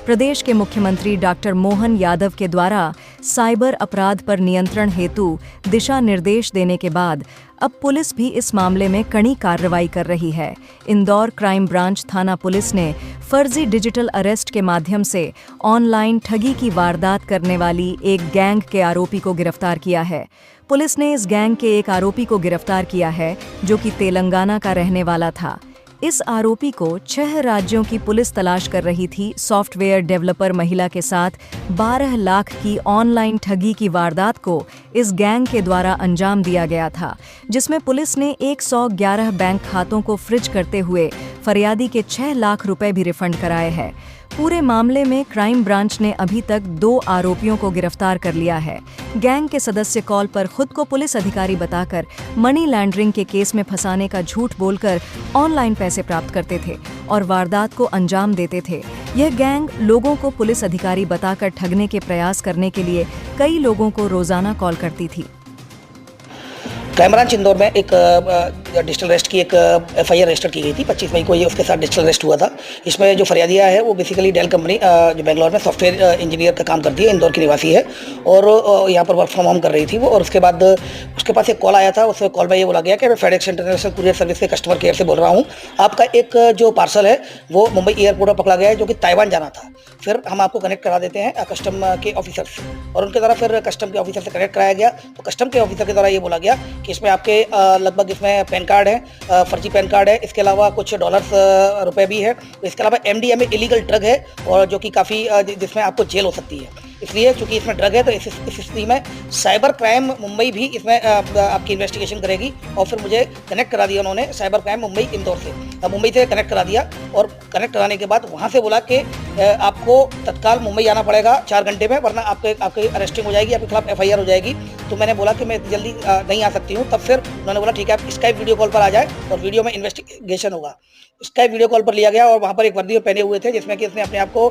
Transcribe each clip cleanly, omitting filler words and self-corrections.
प्रदेश के मुख्यमंत्री डॉक्टर मोहन यादव के द्वारा साइबर अपराध पर नियंत्रण हेतु दिशा निर्देश देने के बाद अब पुलिस भी इस मामले में कड़ी कार्रवाई कर रही है। इंदौर क्राइम ब्रांच थाना पुलिस ने फर्जी डिजिटल अरेस्ट के माध्यम से ऑनलाइन ठगी की वारदात करने वाली एक गैंग के आरोपी को गिरफ्तार किया है। पुलिस ने इस गैंग के एक आरोपी को गिरफ्तार किया है जो कि तेलंगाना का रहने वाला था। इस आरोपी को 6 राज्यों की पुलिस तलाश कर रही थी। सॉफ्टवेयर डेवलपर महिला के साथ 12 लाख की ऑनलाइन ठगी की वारदात को इस गैंग के द्वारा अंजाम दिया गया था, जिसमें पुलिस ने 111 बैंक खातों को फ्रीज करते हुए फरियादी के 6 लाख रुपए भी रिफंड कराए हैं। पूरे मामले में क्राइम ब्रांच ने अभी तक 2 आरोपियों को गिरफ्तार कर लिया है। गैंग के सदस्य कॉल पर खुद को पुलिस अधिकारी बताकर मनी लॉन्ड्रिंग के केस में फंसाने का झूठ बोलकर ऑनलाइन पैसे प्राप्त करते थे और वारदात को अंजाम देते थे। यह गैंग लोगों को पुलिस अधिकारी बताकर ठगने के प्रयास करने के लिए कई लोगों को रोजाना कॉल करती थी। क्राइम ब्रांच इंदौर में एक डिजिटल अरेस्ट की एक एफआईआर रजिस्टर की गई थी। 25 मई को ये उसके साथ डिजिटल अरेस्ट हुआ था। इसमें जो फरियादिया है वो बेसिकली डेल कंपनी जो बेंगलोर में सॉफ्टवेयर इंजीनियर का काम करती है, इंदौर की निवासी है और यहाँ पर वर्क फ्रॉम होम कर रही थी वो। और उसके बाद उसके पास एक कॉल आया था। उस कॉल में ये बोला गया कि मैं फेडेक्स इंटरनेशनल कुरियर सर्विस के कस्टमर केयर से बोल रहा हूँ, आपका एक जो पार्सल है वो मुंबई एयरपोर्ट पर पकड़ा गया है जो कि ताइवान जाना था। फिर हम आपको कनेक्ट करा देते हैं कस्टम के ऑफिसर से, और उनके द्वारा फिर कस्टम के ऑफिसर से कनेक्ट कराया गया। तो कस्टम के ऑफिसर के द्वारा ये बोला गया कि इसमें आपके लगभग इसमें पैन कार्ड है, फर्जी पैन कार्ड है, इसके अलावा कुछ डॉलर्स रुपए भी है, इसके अलावा एमडीएमए इलीगल ड्रग है और जो कि काफ़ी जिसमें आपको जेल हो सकती है। इसलिए चूंकि इसमें ड्रग है तो इस स्थिति में साइबर क्राइम मुंबई भी इसमें आपकी इन्वेस्टिगेशन करेगी। और फिर मुझे कनेक्ट करा दिया उन्होंने साइबर क्राइम मुंबई इंदौर से, मुंबई से कनेक्ट करा दिया। और कनेक्ट कराने के बाद वहाँ से बोला कि आपको तत्काल मुंबई आना पड़ेगा 4 घंटे में, वरना आपकी अरेस्टिंग हो जाएगी, आपके खिलाफ एफआईआर हो जाएगी। तो मैंने बोला कि मैं जल्दी नहीं आ सकती हूँ। तब फिर उन्होंने बोला ठीक है आप स्काइप वीडियो कॉल पर आ जाए और वीडियो में इन्वेस्टिगेशन होगा। स्काइप वीडियो कॉल पर लिया गया और वहाँ पर एक वर्दी पहने हुए थे जिसमें कि उसने अपने आप को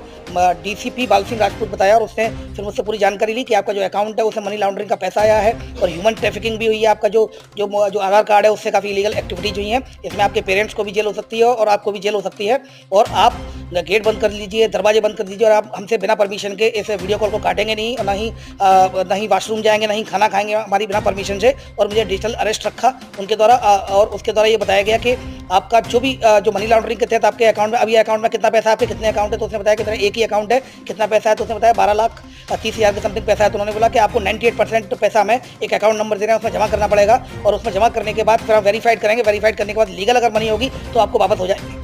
डीसीपी बाल सिंह राजपूत बताया और उसने फिर मुझसे पूरी जानकारी ली कि आपका जो अकाउंट है उसमें मनी लॉन्ड्रिंग का पैसा आया है और ह्यूमन ट्रैफिकिंग भी हुई है। आपका जो आधार कार्ड है उससे काफ़ी इलीगल एक्टिविटीज हुई हैं। इसमें आपके पेरेंट्स को भी जेल हो सकती है और आपको भी जेल हो सकती है। और आप गेट बंद कर लीजिए, दरवाजे बंद कर दीजिए और आप हमसे बिना परमिशन के इस वीडियो कॉल को काटेंगे नहीं और ना ही वॉशरूम जाएंगे, ना ही खाना खाएंगे हमारी बिना परमिशन से। और मुझे डिजिटल अरेस्ट रखा उनके द्वारा और उसके द्वारा ये बताया गया कि आपका जो भी जो मनी लॉन्ड्रिंग के तहत आपके अकाउंट में अभी अकाउंट में कितना पैसा, आपके कितने अकाउंट है, तो उसने बताया कि मेरा एक ही अकाउंट है, कितना पैसा है, तो उसने बताया 12,30,000 के समथिंग पैसा है। तो उन्होंने बोला कि आपको 98% पैसा हमें एक अकाउंट नंबर दे रहे हैं, उसमें जमा करना पड़ेगा और उसमें जमा करने के बाद फिर आप वेरीफाइड करेंगे, वेरीफाइड करने के बाद लीगल अगर मनी होगी तो आपको वापस हो जाएगी।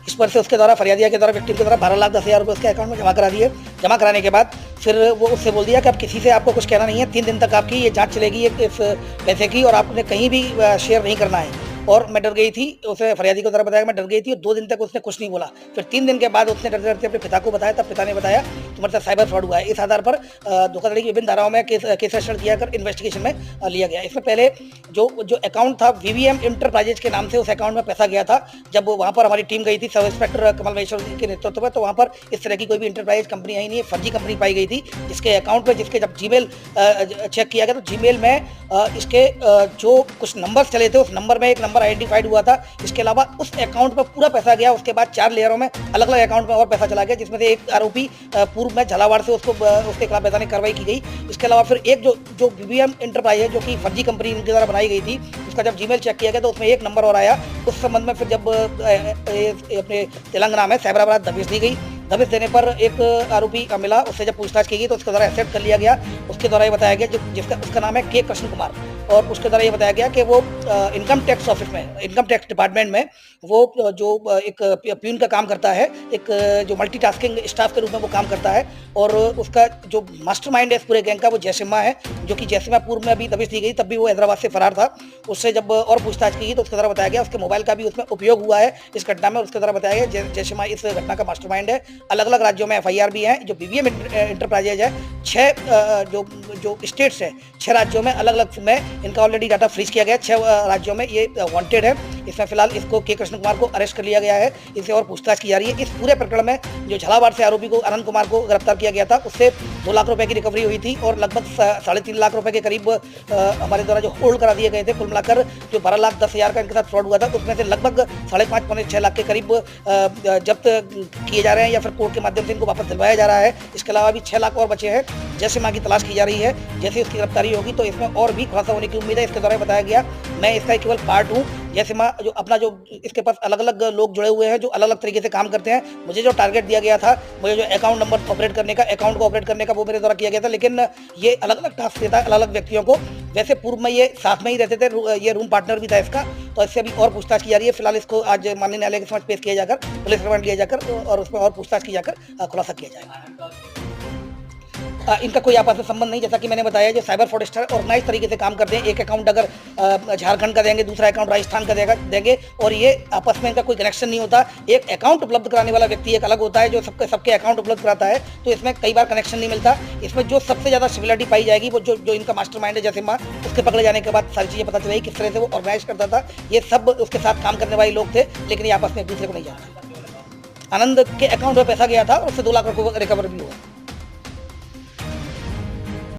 इस पर से उसके द्वारा फरियादिया के द्वारा विक्टिम के द्वारा 12,10,000 रुपये उसके अकाउंट में जमा करा दिए। जमा कराने के बाद फिर वो उससे बोल दिया कि अब किसी से आपको कुछ कहना नहीं है, 3 दिन तक आपकी ये जांच चलेगी इस पैसे की और आपने कहीं भी शेयर नहीं करना है। और मैं डर गई थी, उसे फरियादी को तरह बताया मैं डर गई थी और 2 दिन तक उसने कुछ नहीं बोला। फिर 3 दिन के बाद उसने डरते डरते अपने पिता को बताया, तब पिता ने बताया तुम्हारे साथ साइबर फ्रॉड हुआ है। इस आधार पर धोखाधड़ी की विभिन्न धाराओं में केस रजिस्टर किया कर इन्वेस्टिगेशन में लिया गया। इसमें पहले जो अकाउंट था वीवीएम इंटरप्राइजेज के नाम से उस अकाउंट में पैसा गया था। जब वहाँ पर हमारी टीम गई थी सब इंस्पेक्टर कमल महेश्वर के नेतृत्व में, तो वहाँ पर इस तरह की कोई भी इंटरप्राइज कंपनी आई नहीं है, फर्जी कंपनी पाई गई थी जिसके अकाउंट में जिसके जब जीमेल चेक किया गया तो जीमेल में इसके जो कुछ नंबर्स चले थे उस नंबर में एक नंबर आइडेंटिफाइड हुआ था। इसके अलावा उस अकाउंट में पूरा पैसा गया। उसके बाद 4 लेयरों में अलग अलग अकाउंट में और पैसा चला गया, जिसमें से एक आरोपी पूर्व में झालावाड़ से उसके खिलाफ वैधानिक कार्रवाई की गई। इसके अलावा फिर एक जो वीवीएम इंटरप्राइज है जो कि फर्जी कंपनी उनके द्वारा बनाई गई थी, उसका जब जीमेल चेक किया गया तो उसमें एक नंबर और आया। उस संबंध में फिर जब अपने तेलंगाना में साइबर अपराध दबिश दी गई। दबिश देने पर एक आरोपी मिला, उससे जब पूछताछ की गई तो उसके द्वारा एक्सेप्ट कर लिया गया। उसके द्वारा ये बताया गया उसका नाम है के कृष्ण कुमार, और उसके द्वारा ये बताया गया कि वो इनकम टैक्स ऑफिस में, इनकम टैक्स डिपार्टमेंट में वो जो एक प्यून का काम करता है, एक जो मल्टीटास्किंग स्टाफ के रूप में वो काम करता है। और उसका जो मास्टरमाइंड है इस पूरे गैंग का वो जयसिम्हा है, जो कि जयसिम्हा पूर्व में अभी दबिश दी गई तब भी वो हैदराबाद से फरार था। उससे जब और पूछताछ की गई तो उसके द्वारा बताया गया उसके मोबाइल का भी उसमें उपयोग हुआ है इस घटना में। उसके द्वारा बताया गया जयसिम्हा इस घटना का मास्टरमाइंड है। अलग अलग राज्यों में एफआईआर भी है। जो वीवीएम इंटरप्राइजेज है 6 जो स्टेट्स है 6 राज्यों में अलग अलग में इनका ऑलरेडी डाटा फ्रीज किया गया। 6 राज्यों में ये वांटेड है इसमें फिलहाल इसको के कृष्ण कुमार को अरेस्ट कर लिया गया है, इससे और पूछताछ की जा रही है। इस पूरे प्रकरण में जो झालावाड़ से आरोपी को अनंत कुमार को गिरफ्तार किया गया था, उससे 2 लाख रुपए की रिकवरी हुई थी और लगभग 3.5 लाख रुपए के करीब हमारे द्वारा जो होल्ड करा दिए गए थे। कुल मिलाकर जो 12,10,000 का इनके साथ फ्रॉड हुआ था, उसमें से लगभग 5.5 पौने 6 लाख के करीब जब्त किए जा रहे हैं या फिर कोर्ट के माध्यम से इनको वापस दिलवाया जा रहा है। इसके अलावा भी 6 लाख और बचे हैं। जैसे मां की तलाश की जा रही है, जैसे उसकी गिरफ्तारी होगी तो इसमें और भी खुलासा होने की उम्मीद है। इसके दौरान बताया गया मैं इसका केवल पार्ट हूँ। जैसे मां जो अपना जो इसके पास अलग अलग लोग जुड़े हुए हैं जो अलग अलग तरीके से काम करते हैं। मुझे जो टारगेट दिया गया था, मुझे जो अकाउंट नंबर ऑपरेट करने का, अकाउंट को ऑपरेट करने का, वो मेरे द्वारा किया गया था। लेकिन ये अलग अलग टास्क देता है अलग अलग व्यक्तियों को। वैसे पूर्व में ये साथ में ही रहते थे, ये रूम पार्टनर भी था इसका। तो इससे अभी और पूछताछ की जा रही है। फिलहाल इसको आज माननीय न्यायालय के समक्ष पेश किया जाकर, पुलिस रिमांड लिया जाकर और उसमें और पूछताछ की जाकर खुलासा किया जाएगा। इनका कोई आपस में संबंध नहीं। जैसा कि मैंने बताया, जो साइबर फ्रॉडस्टर ऑर्गेनाइज तरीके से काम करते हैं। एक अकाउंट अगर झारखंड का देंगे, दूसरा अकाउंट राजस्थान का देंगे और ये आपस में इनका कोई कनेक्शन नहीं होता। एक अकाउंट उपलब्ध कराने वाला व्यक्ति एक अलग होता है जो सबके अकाउंट उपलब्ध कराता है। तो इसमें कई बार कनेक्शन नहीं मिलता। इसमें जो सबसे ज़्यादा सिमिलरिटी पाई जाएगी वो जो इनका मास्टरमाइंड है जैसे मां, उसके पकड़े जाने के बाद सारी चीज़ें पता चलेगी किस तरह से वो ऑर्गेनाइज करता था। ये सब उसके साथ काम करने वाले लोग थे, लेकिन ये आपस में एक दूसरे को नहीं जानते। आनंद के अकाउंट में पैसा गया था और उससे 2 लाख रुपये रिकवर भी हुआ।